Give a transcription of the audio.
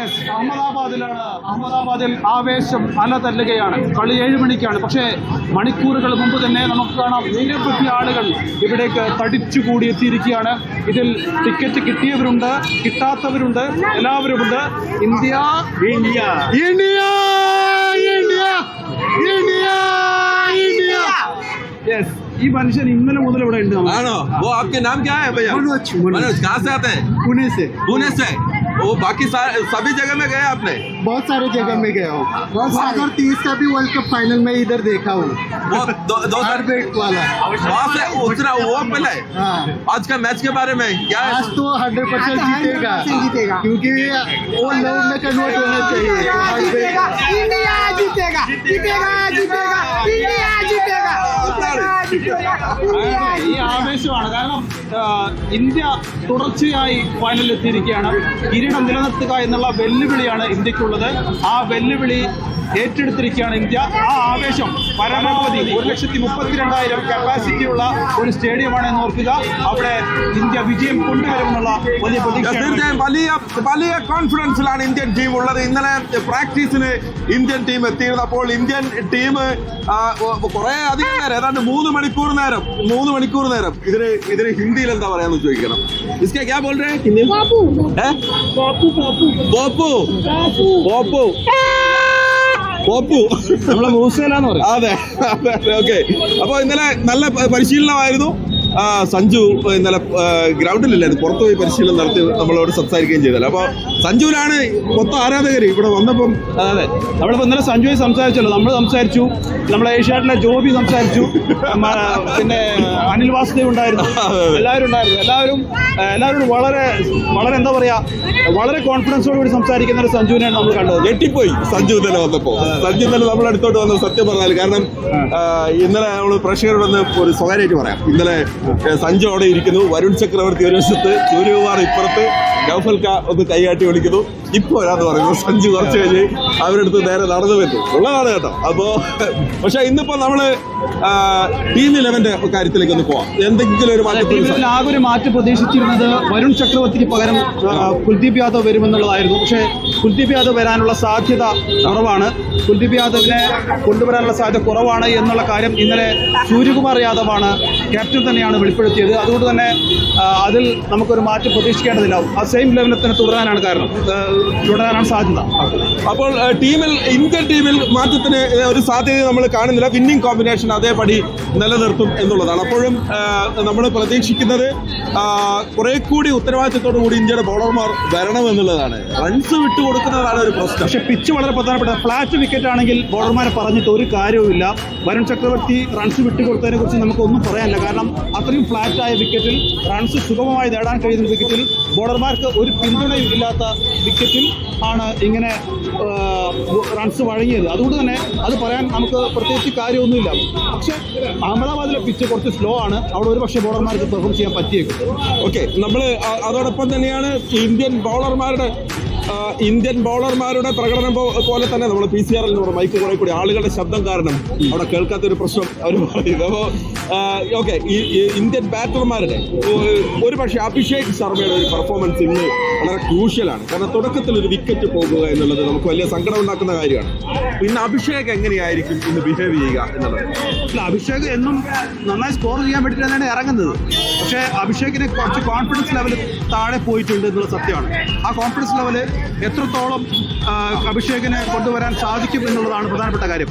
Yes, അഹമ്മദാബാദിൽ ആവേശം അലതല്ലുകയാണ്. കളി 7 മണിക്കാണ്. പക്ഷേ മണിക്കൂറുകൾ മുമ്പ് തന്നെ നമുക്ക് കാണാം നിരവധി ആളുകൾ ഇവിടേക്ക് തടിച്ചുകൂടി എത്തിയിരിക്കുകയാണ്. ഇതിൽ ടിക്കറ്റ് കിട്ടിയവരുണ്ട്, കിട്ടാത്തവരുണ്ട്, എല്ലാവരുമുണ്ട്. India India India India India India. Yes, ഈ മനുഷ്യൻ ഇന്നലെ മുതൽ ഇവിടെ ഉണ്ട്. वो आपके नाम क्या है भैया? मनोज। कहाँ से आते हैं? पुणे से। वो बाकी सभी जगह में गए आपने? बहुत सारे जगह में गया हूँ. 2030 का भी वर्ल्ड कप फाइनल में इधर देखा हूँ. दो हार्ट वाला वहाँ से उतना वो पहले आज का मैच के बारे में क्या है? आज तो 100% जीतेगा क्योंकि वो लव में कन्वर्ट होना चाहिए. इंडिया जीतेगा, जीतेगा, जीतेगा, इंडिया जीतेगा. ഈ ആവേശമാണ്. കാരണം ഇന്ത്യ തുടർച്ചയായി ഫൈനലിൽ എത്തിയിരിക്കുകയാണ്. കിരീടം നിലനിർത്തുക എന്നുള്ള വെല്ലുവിളിയാണ് ഇന്ത്യക്കുള്ളത്. ആ വെല്ലുവിളി ഏറ്റെടുത്തിരിക്കുകയാണ് ഇന്ത്യ. ആ ആവേശം പരമാവധി 1,32,000 കപ്പാസിറ്റിയുള്ള ഒരു സ്റ്റേഡിയമാണ് എന്ന് ഓർക്കുക. അവിടെ ഇന്ത്യ വിജയം കൊണ്ടുവരുമെന്നുള്ള വലിയ പ്രതീക്ഷ. വലിയ കോൺഫിഡൻസിലാണ് ഇന്ത്യൻ ടീം ഉള്ളത്. ഇന്നലെ പ്രാക്ടീസിന് ഇന്ത്യൻ ടീം എത്തിയിരുന്നത്. അപ്പോൾ ഇന്ത്യൻ ടീം കുറെ അധികം നേരം, ഏതാണ്ട് 3 മണിക്കൂർ നേരം ഇതിന് ഹിന്ദിയിൽ എന്താ പറയാന്ന് ചോദിക്കണം. इसके क्या बोल रहे हैं? പോപ്പു നമ്മളെ മൂസയിലാന്ന് പറയും. അതെ. ഓക്കെ. അപ്പോൾ ഇന്നലെ നല്ല പരിശീലനമായിരുന്നു. സഞ്ജു ഇന്നലെ ഗ്രൗണ്ടിലില്ലായിരുന്നു, പുറത്തു പോയി പരിശീലനം നടത്തി നമ്മളോട് സംസാരിക്കുകയും ചെയ്തല്ലോ. അപ്പോൾ സഞ്ജുവിനാണ് മൊത്തം ആരാധകർ ഇവിടെ വന്നപ്പം. അതെ, നമ്മളിപ്പോൾ ഇന്നലെ സഞ്ജുവായി സംസാരിച്ചല്ലോ. നമ്മൾ സംസാരിച്ചു, നമ്മളെ ഏഷ്യാനെറ്റിലെ ജോബി സംസാരിച്ചു, പിന്നെ അനിൽ വാസുദേവ് ഉണ്ടായിരുന്നു, എല്ലാവരും ഉണ്ടായിരുന്നു. എല്ലാവരും വളരെ വളരെ എന്താ പറയുക, വളരെ കോൺഫിഡൻസോടുകൂടി സംസാരിക്കുന്ന ഒരു സഞ്ജുവിനെയാണ് നമ്മൾ കണ്ടത്. ഞെട്ടിപ്പോയി സഞ്ജു ഇന്നലെ വന്നപ്പോൾ. സഞ്ജു ഇന്നലെ നമ്മുടെ അടുത്തോട്ട് വന്നത് സത്യം പറഞ്ഞാൽ. കാരണം ഇന്നലെ നമ്മൾ പ്രേക്ഷകരോട് വന്ന് ഒരു സ്വകാര്യമായിട്ട് പറയാം. ഇന്നലെ സഞ്ജു അവിടെ ഇരിക്കുന്നു, വരുൺ ചക്രവർത്തി ഒരു വശത്ത്, സൂര്യകുമാർ ഇപ്പുറത്ത്, ഗൗഫൽക്ക ഒന്ന് കൈകാട്ടി വിളിക്കുന്നു. ഇപ്പോൾ വരാന്ന് പറയുന്നു. സഞ്ജു കുറച്ച് കഴിഞ്ഞ് അവരെടുത്ത് നേരെ നടന്നു പറ്റും ഉള്ളതാണ് കേട്ടോ. അപ്പോൾ പക്ഷെ ഇന്നിപ്പോൾ നമ്മള് ടീം 11ന്റെ കാര്യത്തിലേക്ക് ഒന്ന് പോവാം. എന്തെങ്കിലും ഒരു മാറ്റം, ആകെ ഒരു മാറ്റം പ്രതീക്ഷിച്ചിരുന്നത് വരുൺ ചക്രവർത്തിക്ക് പകരം കുൽദീപ് യാദവ് വരുമെന്നുള്ളതായിരുന്നു. പക്ഷേ കുൽദീപ് യാദവ് വരാനുള്ള സാധ്യത കുറവാണ്. കുൽദീപ് യാദവിനെ കൊണ്ടുവരാനുള്ള സാധ്യത കുറവാണ് എന്നുള്ള കാര്യം ഇന്നലെ സൂര്യകുമാർ യാദവാണ്, ക്യാപ്റ്റൻ തന്നെയാണ് വെളിപ്പെടുത്തിയത്. അതുകൊണ്ട് തന്നെ അതിൽ നമുക്കൊരു മാറ്റം പ്രതീക്ഷിക്കേണ്ടതില്ല. ആ സെയിം ലെവലിൽ തന്നെ തുടരാനാണ് സാധ്യത. അപ്പോൾ ഇന്ത്യൻ ടീമിൽ മാറ്റത്തിന് ഒരു സാധ്യത നമ്മൾ കാണുന്നില്ല. വിന്നിംഗ് കോമ്പിനേഷൻ അതേപടി നിലനിർത്തും എന്നുള്ളതാണ്. അപ്പോഴും നമ്മൾ പ്രതീക്ഷിക്കുന്നത് കുറെ കൂടി ഉത്തരവാദിത്തത്തോടു കൂടി ഇന്ത്യയുടെ ബൗളർമാർ വരണമെന്നുള്ളതാണ്. റൺസ് വിട്ടുകൊടുക്കുന്നതാണ് ഒരു പ്രശ്നം. പക്ഷേ പിച്ച് വളരെ പ്രധാനപ്പെട്ട ഫ്ലാറ്റ് വിക്കറ്റ് ആണെങ്കിൽ ബൗളർമാരെ പറഞ്ഞിട്ട് ഒരു കാര്യവുമില്ല. വരുൺ ചക്രവർത്തി റൺസ് വിട്ടുകൊടുത്തതിനെ കുറിച്ച് നമുക്കൊന്നും പറയാനില്ല. കാരണം അത്രയും ഫ്ലാറ്റായ വിക്കറ്റിൽ റൺസ് സുഗമമായി നേടാൻ കഴിയുന്ന വിക്കറ്റിൽ ബോളർമാർക്ക് ഒരു പിന്തുണയും ഇല്ലാത്ത വിക്കറ്റിൽ ആണ് ഇങ്ങനെ റൺസ് വഴങ്ങിയത്. അതുകൊണ്ട് തന്നെ അത് പറയാൻ നമുക്ക് പ്രത്യേകിച്ച് കാര്യമൊന്നുമില്ല. പക്ഷേ അഹമ്മദാബാദിലെ പിച്ച് കുറച്ച് സ്ലോ ആണ്. അവിടെ ഒരു പക്ഷേ ബോളർമാർക്ക് പെർഫോം ചെയ്യാൻ പറ്റിയേക്കും. ഓക്കെ, നമ്മൾ അതോടൊപ്പം തന്നെയാണ് ഇന്ത്യൻ ബൗളർമാരുടെ പ്രകടനം പോലെ തന്നെ നമ്മൾ PCR മൈക്ക് കുറെ കൂടി ആളുകളുടെ ശബ്ദം കാരണം അവിടെ കേൾക്കാത്തൊരു പ്രശ്നം അവർ പറയുന്നത്. അപ്പോൾ ഓക്കെ, ഈ ഇന്ത്യൻ ബാറ്റർമാരുടെ ഒരു പക്ഷേ അഭിഷേക് ശർമ്മയുടെ ഒരു പെർഫോമൻസ് ഇന്ന് വളരെ ക്രൂഷ്യലാണ്. കാരണം തുടക്കത്തിൽ ഒരു വിക്കറ്റ് പോകുക എന്നുള്ളത് നമുക്ക് വലിയ സങ്കടം ഉണ്ടാക്കുന്ന കാര്യമാണ്. പിന്നെ അഭിഷേക് എങ്ങനെയായിരിക്കും ഇന്ന് ബിഹേവ് ചെയ്യുക എന്നുള്ളത്. അഭിഷേക് എന്നും നന്നായി സ്കോർ ചെയ്യാൻ വേണ്ടിയിട്ട് തന്നെയാണ് ഇറങ്ങുന്നത്. പക്ഷേ അഭിഷേകിന് കുറച്ച് കോൺഫിഡൻസ് ലെവൽ താഴെ പോയിട്ടുണ്ട് എന്നുള്ള സത്യമാണ്. ആ കോൺഫിഡൻസ് ലെവൽ എത്രത്തോളം അഭിഷേകിനെ കൊണ്ടുവരാൻ സാധിക്കും എന്നുള്ളതാണ് പ്രധാനപ്പെട്ട കാര്യം.